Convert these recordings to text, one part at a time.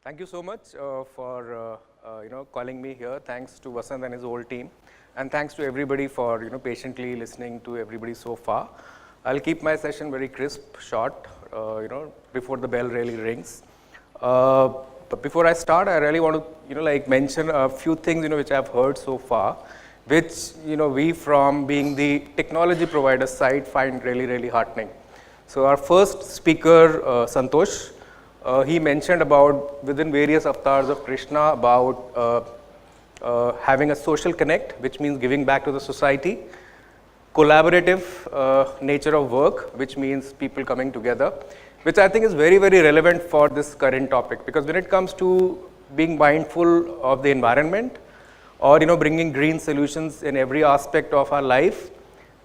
Thank you so much for calling me here. Thanks to Vasant and his whole team, and thanks to everybody for patiently listening to everybody so far. I'll keep my session very crisp, short, before the bell really rings. But before I start, I really want to mention a few things which I've heard so far, which we from being the technology provider side find really heartening. So our first speaker, Santosh, he mentioned about within various avatars of Krishna about having a social connect, which means giving back to the society, collaborative nature of work, which means people coming together, which I think is very relevant for this current topic, because when it comes to being mindful of the environment or bringing green solutions in every aspect of our life,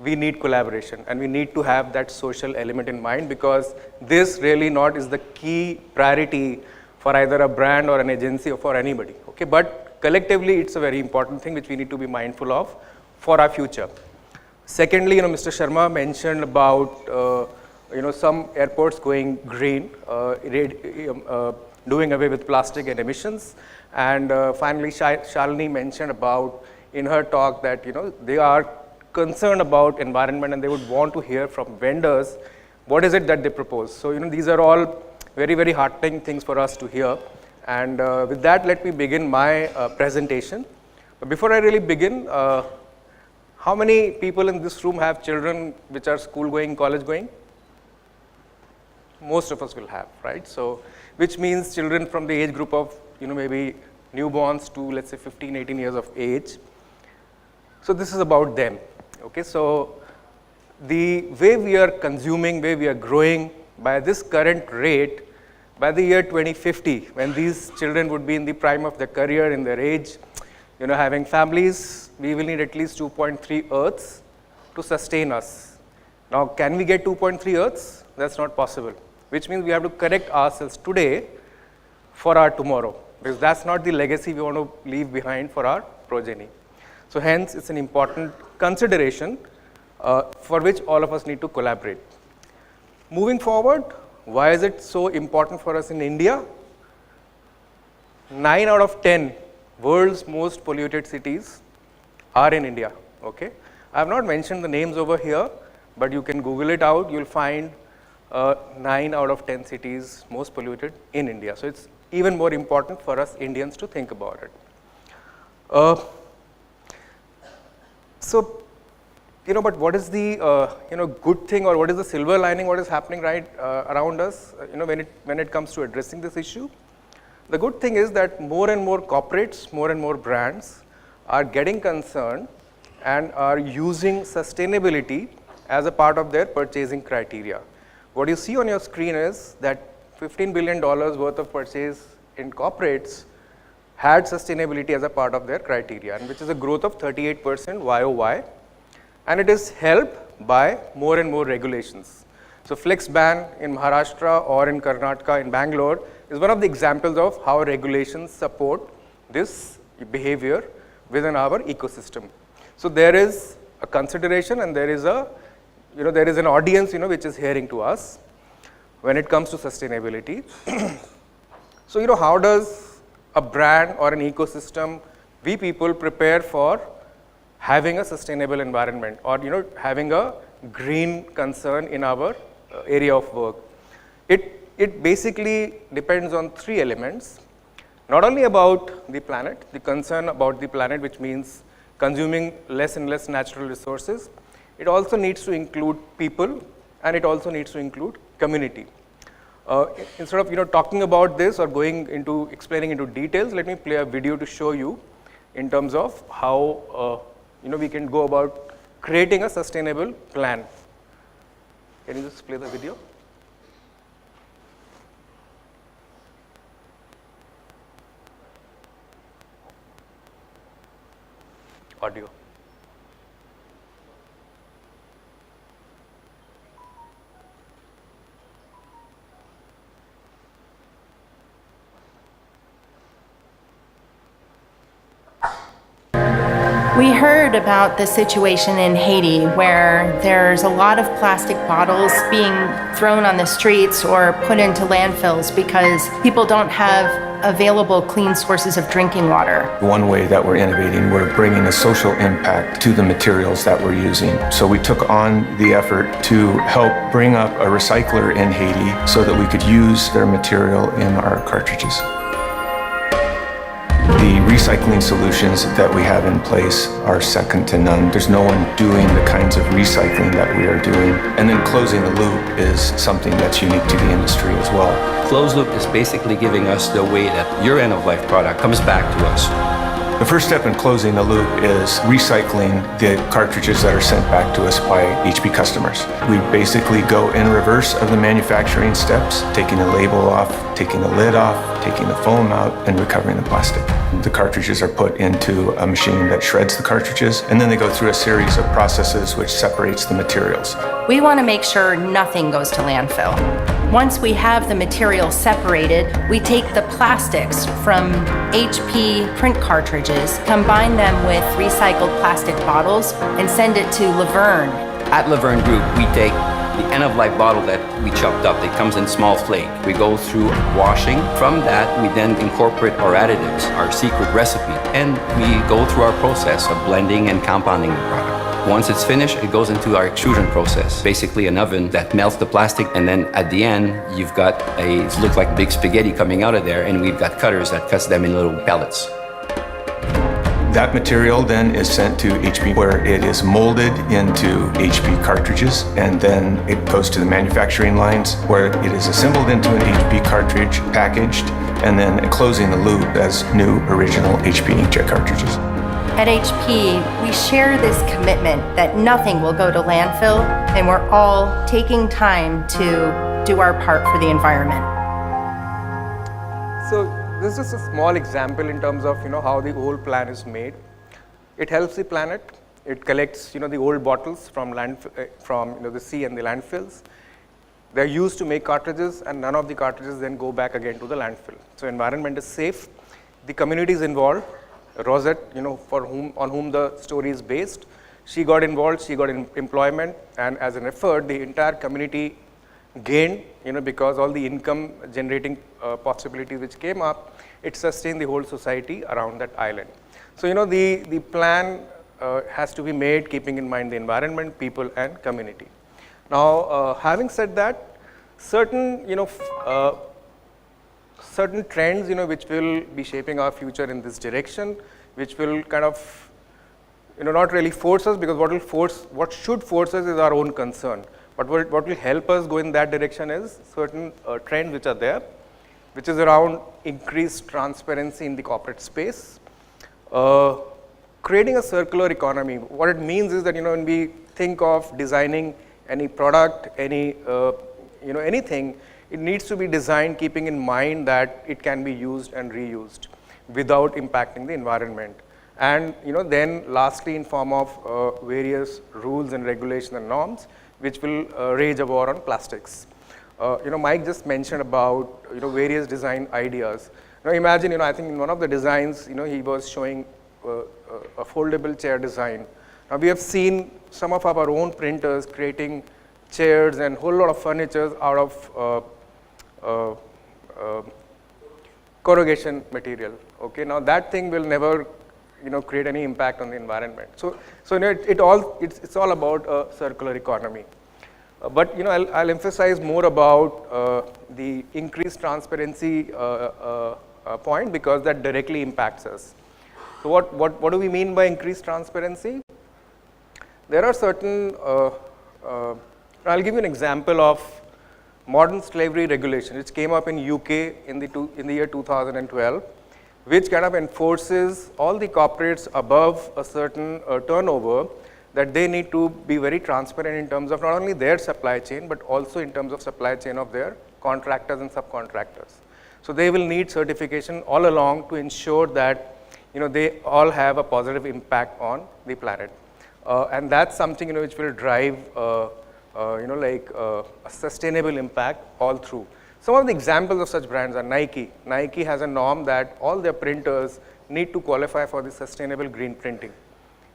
we need collaboration and we need to have that social element in mind, because this really not is the key priority for either a brand or an agency or for anybody. Okay, but collectively it's a very important thing which we need to be mindful of for our future. Secondly, Mr. Sharma mentioned about some airports going green, doing away with plastic and emissions, and finally Shalini mentioned about in her talk that they are concerned about environment and they would want to hear from vendors what is it that they propose. So these are all very heartening things for us to hear, and with that let me begin my presentation. But before I really begin, how many people in this room have children which are school going, college going? Most of us will have, right? So which means children from the age group of maybe newborns to let's say 15-18 years of age. So this is about them. Okay, so the way we are consuming, way we are growing by this current rate, by the year 2050, when these children would be in the prime of their career, in their age, having families, we will need at least 2.3 Earths to sustain us. Now, can we get 2.3 Earths? That's not possible, which means we have to correct ourselves today for our tomorrow, because that's not the legacy we want to leave behind for our progeny. So hence, it's an important consideration for which all of us need to collaborate. Moving forward, why is it so important for us in India? 9 out of 10 world's most polluted cities are in India. Okay, I have not mentioned the names over here, but you can Google it out. You'll find 9 out of 10 cities most polluted in India. So it's even more important for us Indians to think about it. But what is the good thing, or what is the silver lining, what is happening right around us when it comes to addressing this issue? The good thing is that more and more corporates, more and more brands are getting concerned and are using sustainability as a part of their purchasing criteria. What you see on your screen is that $15 billion worth of purchase in corporates had sustainability as a part of their criteria, and which is a growth of 38% YOY, and it is helped by more and more regulations. So flex ban in Maharashtra or in Karnataka, in Bangalore, is one of the examples of how regulations support this behavior within our ecosystem. So there is a consideration and there is a there is an audience which is hearing to us when it comes to sustainability. So how does a brand or an ecosystem, we people prepare for having a sustainable environment, or having a green concern in our area of work? It basically depends on 3 elements. Not only about the planet, the concern about the planet, which means consuming less and less natural resources. It also needs to include people, and it also needs to include community. Instead of talking about this or going into explaining into details, let me play a video to show you in terms of how we can go about creating a sustainable plan. Can you just play the video? Audio. We heard about the situation in Haiti where there's a lot of plastic bottles being thrown on the streets or put into landfills because people don't have available clean sources of drinking water. One way that we're innovating, we're bringing a social impact to the materials that we're using. So we took on the effort to help bring up a recycler in Haiti so that we could use their material in our cartridges. The recycling solutions that we have in place are second to none. There's no one doing the kinds of recycling that we are doing. And then closing the loop is something that's unique to the industry as well. Closed loop is basically giving us the way that your end-of-life product comes back to us. The first step in closing the loop is recycling the cartridges that are sent back to us by HP customers. We basically go in reverse of the manufacturing steps, taking the label off, taking the lid off, taking the foam out, and recovering the plastic. The cartridges are put into a machine that shreds the cartridges, and then they go through a series of processes which separates the materials. We want to make sure nothing goes to landfill. Once we have the material separated, we take the plastics from HP print cartridges, combine them with recycled plastic bottles, and send it to Laverne. At Laverne Group, we take the end-of-life bottle that we chopped up that comes in small flake. We go through washing. From that, we then incorporate our additives, our secret recipe, and we go through our process of blending and compounding the product. Once it's finished, it goes into our extrusion process, basically an oven that melts the plastic, and then at the end, you've got it looks like big spaghetti coming out of there, and we've got cutters that cuts them in little pellets. That material then is sent to HP where it is molded into HP cartridges, and then it goes to the manufacturing lines where it is assembled into an HP cartridge, packaged, and then closing the loop as new original HP inkjet cartridges. At HP, we share this commitment that nothing will go to landfill, and we're all taking time to do our part for the environment. So this is a small example in terms of how the whole plan is made. It helps the planet. It collects the old bottles from the sea and the landfills. They're used to make cartridges, and none of the cartridges then go back again to the landfill. So environment is safe. The community is involved. Rosette, on whom the story is based, she got involved, she got employment, and as an effort, the entire community gained, because all the income generating possibilities which came up, it sustained the whole society around that island. So, the plan has to be made keeping in mind the environment, people, and community. Now, having said that, certain trends, which will be shaping our future in this direction, which will kind of, not really force us, because what should force us is our own concern. But what will help us go in that direction is certain trends which are there, which is around increased transparency in the corporate space, creating a circular economy. What it means is that, when we think of designing any product, anything, it needs to be designed keeping in mind that it can be used and reused without impacting the environment. And then lastly, in form of various rules and regulations and norms, which will wage a war on plastics. Mike just mentioned about various design ideas. Now imagine, I think in one of the designs, he was showing a foldable chair design. Now we have seen some of our own printers creating chairs and whole lot of furniture out of corrugation material. Okay, now that thing will never create any impact on the environment. So it's all about a circular economy. But I'll emphasize more about the increased transparency point, because that directly impacts us. So what do we mean by increased transparency? There are certain, I'll give you an example of modern slavery regulation, which came up in UK in the year 2012, which kind of enforces all the corporates above a certain turnover that they need to be very transparent in terms of not only their supply chain, but also in terms of supply chain of their contractors and subcontractors. So they will need certification all along to ensure that they all have a positive impact on the planet. And that's something which will drive a sustainable impact all through. Some of the examples of such brands are Nike. Nike has a norm that all their printers need to qualify for the sustainable green printing.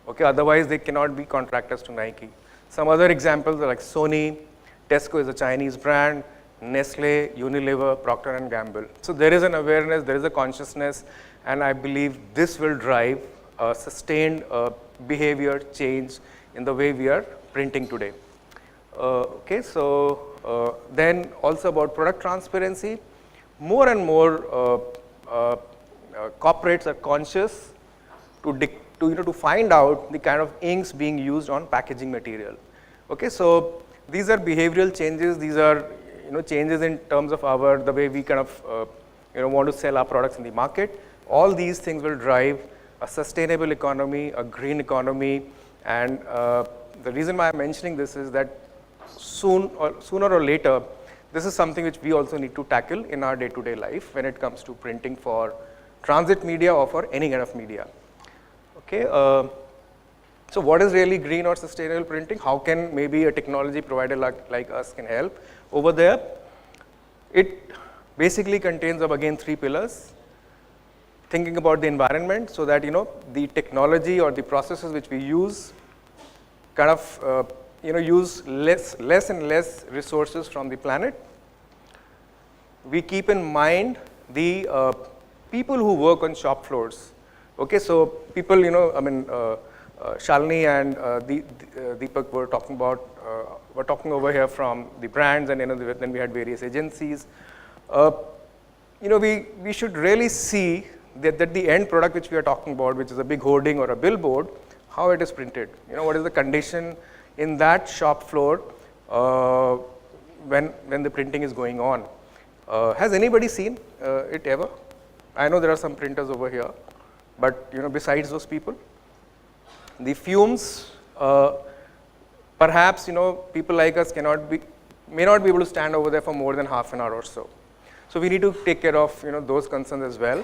Okay, otherwise they cannot be contractors to Nike. Some other examples are like Sony. Tesco is a Chinese brand. Nestle, Unilever, Procter and Gamble. So there is an awareness, there is a consciousness, and I believe this will drive a sustained behavior change in the way we are printing today. Okay, so then also about product transparency, more and more corporates are conscious to find out the kind of inks being used on packaging material. Okay, so these are behavioral changes. These are changes in terms of the way we kind of want to sell our products in the market. All these things will drive a sustainable economy, a green economy, and the reason why I'm mentioning this is that sooner or later, this is something which we also need to tackle in our day-to-day life when it comes to printing for transit media or for any kind of media. Okay, so what is really green or sustainable printing? How can maybe a technology provider like us can help over there? It basically contains of again 3 pillars. Thinking about the environment so that the technology or the processes which we use kind of use less and less resources from the planet. We keep in mind the people who work on shop floors. Okay, so people, Shalini and Deepak were talking over here from the brands, and then we had various agencies. We should really see that the end product which we are talking about, which is a big hoarding or a billboard, how it is printed. What is the condition in that shop floor when the printing is going on. Has anybody seen it ever? I know there are some printers over here, but besides those people, the fumes, perhaps people like us may not be able to stand over there for more than half an hour or so. So we need to take care of those concerns as well.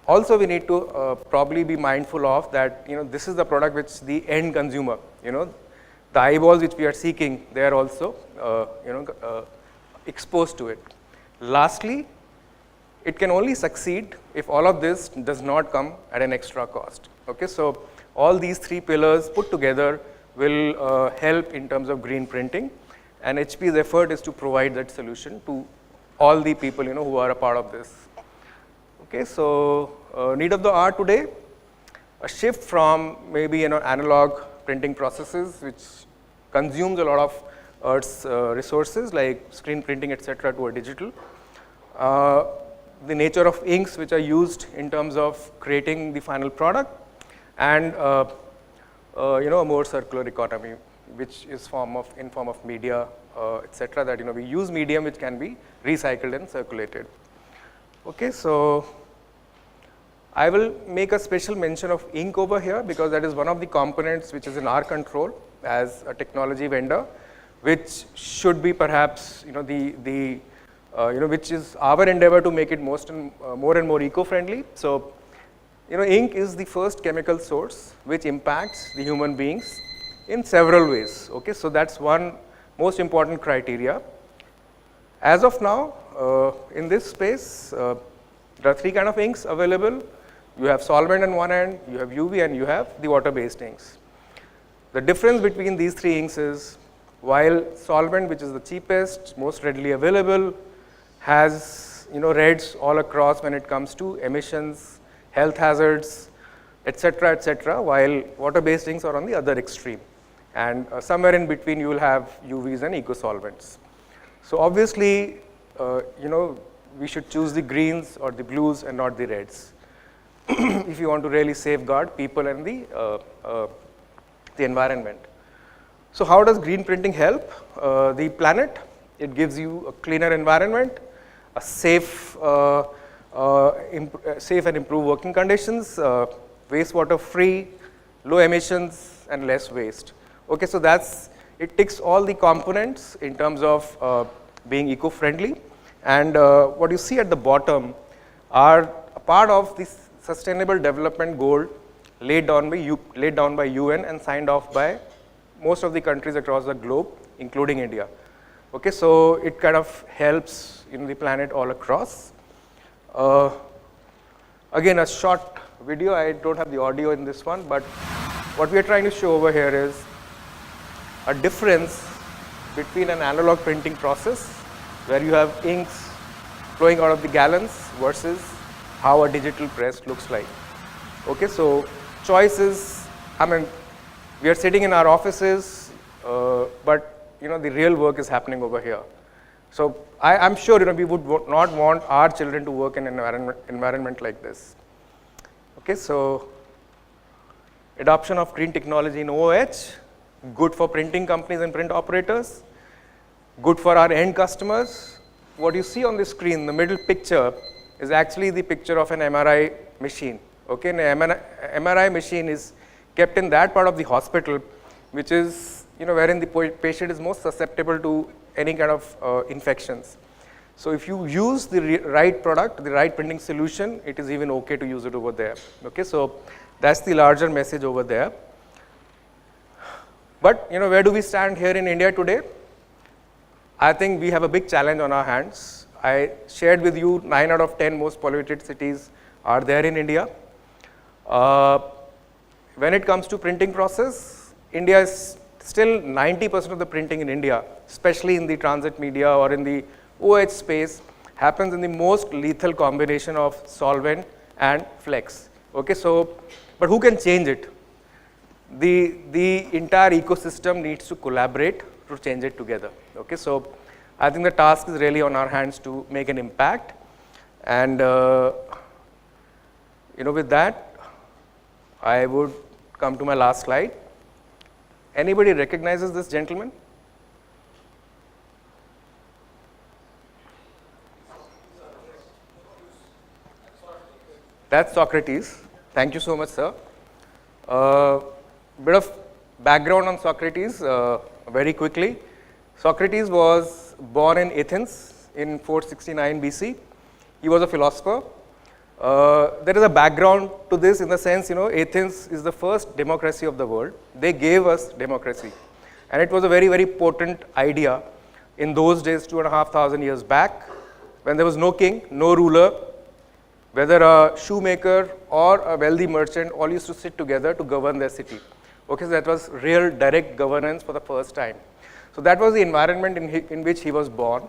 Also, we need to probably be mindful of that this is the product which the end consumer, the eyeballs which we are seeking, they are also exposed to it. Lastly, it can only succeed if all of this does not come at an extra cost. Okay, so all these 3 pillars put together will help in terms of green printing, and HP's effort is to provide that solution to all the people who are a part of this. Okay, so need of the hour today, a shift from maybe analog printing processes which consumes a lot of Earth's resources like screen printing, etc., to a digital. The nature of inks which are used in terms of creating the final product, and a more circular economy, which is in form of media, etc., that we use medium which can be recycled and circulated. Okay, so I will make a special mention of ink over here because that is one of the components which is in our control as a technology vendor, which should be perhaps which is our endeavor to make it more and more eco-friendly. So ink is the first chemical source which impacts the human beings in several ways. Okay, so that's one most important criteria. As of now, in this space, there are 3 kind of inks available. You have solvent on one end, you have UV, and you have the water-based inks. The difference between these 3 inks is, while solvent, which is the cheapest, most readily available, has reds all across when it comes to emissions, health hazards, etc., while water-based inks are on the other extreme. And somewhere in between you will have UVs and eco-solvents. So obviously, we should choose the greens or the blues and not the reds if you want to really safeguard people and the environment. So how does green printing help the planet? It gives you a cleaner environment, a safe and improved working conditions, wastewater free, low emissions, and less waste. Okay, so it ticks all the components in terms of being eco-friendly. And what you see at the bottom are a part of this Sustainable Development Goal laid down by UN and signed off by most of the countries across the globe, including India. Okay, so it kind of helps the planet all across. Again, a short video. I don't have the audio in this one, but what we are trying to show over here is a difference between an analog printing process where you have inks flowing out of the gallons versus how a digital press looks like. Okay, so choices, I mean, we are sitting in our offices, but the real work is happening over here. So I'm sure we would not want our children to work in an environment like this. Okay, so adoption of green technology in OOH, good for printing companies and print operators, good for our end customers. What you see on the screen, the middle picture, is actually the picture of an MRI machine. Okay, an MRI machine is kept in that part of the hospital, which is wherein the patient is most susceptible to any kind of infections. So if you use the right product, the right printing solution, it is even okay to use it over there. Okay, so that's the larger message over there. But where do we stand here in India today? I think we have a big challenge on our hands. I shared with you 9 out of 10 most polluted cities are there in India. When it comes to printing process, India is still 90% of the printing in India, especially in the transit media or in the OH space, happens in the most lethal combination of solvent and flex. Okay, so, but who can change it? The entire ecosystem needs to collaborate to change it together. Okay, so I think the task is really on our hands to make an impact. And with that, I would come to my last slide. Anybody recognizes this gentleman? That's Socrates. Thank you so much, sir. Bit of background on Socrates very quickly. Socrates was born in Athens in 469 BC. He was a philosopher. There is a background to this in the sense, Athens is the first democracy of the world. They gave us democracy. And it was a very, very potent idea in those days, 2,500 years back, when there was no king, no ruler, whether a shoemaker or a wealthy merchant, all used to sit together to govern their city. Okay, so that was real direct governance for the first time. So that was the environment in which he was born.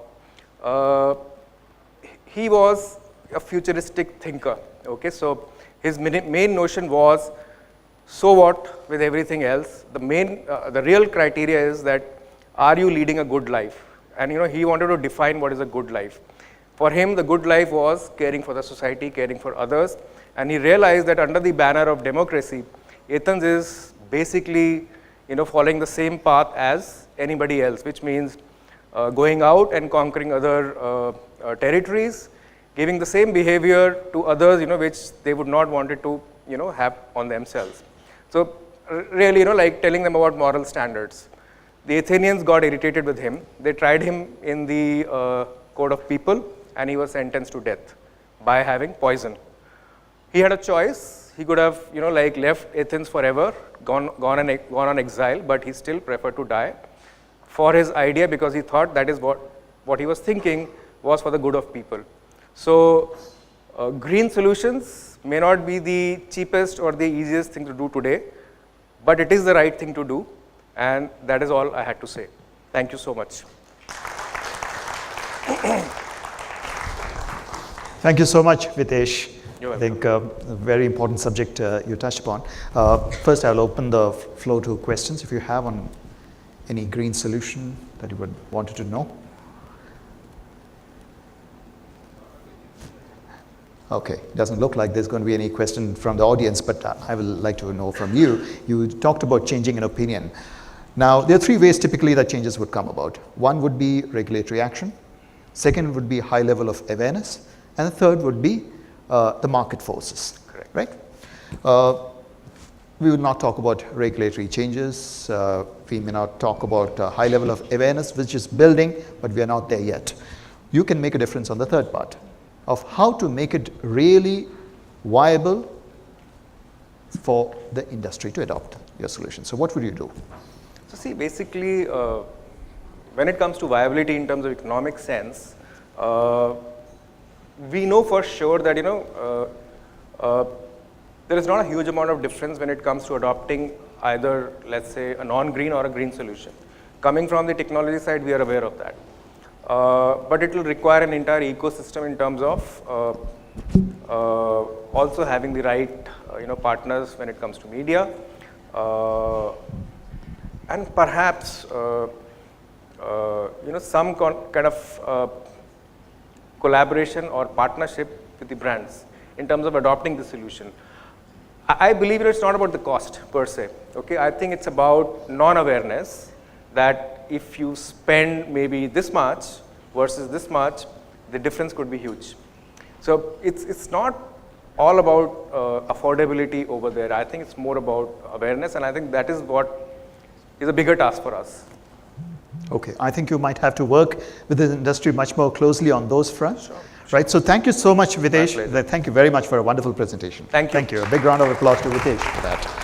He was a futuristic thinker. Okay, so his main notion was, so what with everything else? The real criteria is that, are you leading a good life? And he wanted to define what is a good life. For him, the good life was caring for the society, caring for others, and he realized that under the banner of democracy, Athens is basically following the same path as anybody else, which means going out and conquering other territories, giving the same behavior to others, which they would not want it to, have on themselves. So really, like telling them about moral standards. The Athenians got irritated with him. They tried him in the code of people, and he was sentenced to death by having poison. He had a choice. He could have, left Athens forever, gone on exile, but he still preferred to die for his idea, because he thought that is what he was thinking was for the good of people. So green solutions may not be the cheapest or the easiest thing to do today, but it is the right thing to do, and that is all I had to say. Thank you so much. Thank you so much, Vitesh. You're I think a very important subject you touched upon. First, I'll open the floor to questions if you have on any green solution that you would wanted to know. Okay, doesn't look like there's going to be any question from the audience, but I would like to know from you. You talked about changing an opinion. Now, there are 3 ways typically that changes would come about. One would be regulatory action. Second would be high level of awareness. And the third would be the market forces. Correct. Right? We will not talk about regulatory changes. We may not talk about high level of awareness, which is building, but we are not there yet. You can make a difference on the third part of how to make it really viable for the industry to adopt your solution. So what would you do? So see, basically, when it comes to viability in terms of economic sense, we know for sure that there is not a huge amount of difference when it comes to adopting either, let's say, a non-green or a green solution. Coming from the technology side, we are aware of that. but it will require an entire ecosystem in terms of also having the right partners when it comes to media, and perhaps some kind of collaboration or partnership with the brands in terms of adopting the solution. I believe it's not about the cost per se. Okay, I think it's about non-awareness that if you spend maybe this much versus this much, the difference could be huge. So it's not all about affordability over there. I think it's more about awareness, and I think that is what is a bigger task for us. Okay, I think you might have to work with the industry much more closely on those fronts. Sure. Right, so thank you so much, Vitesh. pleasure. Thank you very much for a wonderful presentation. Thank you. Thank you. A big round of applause to Vitesh for that.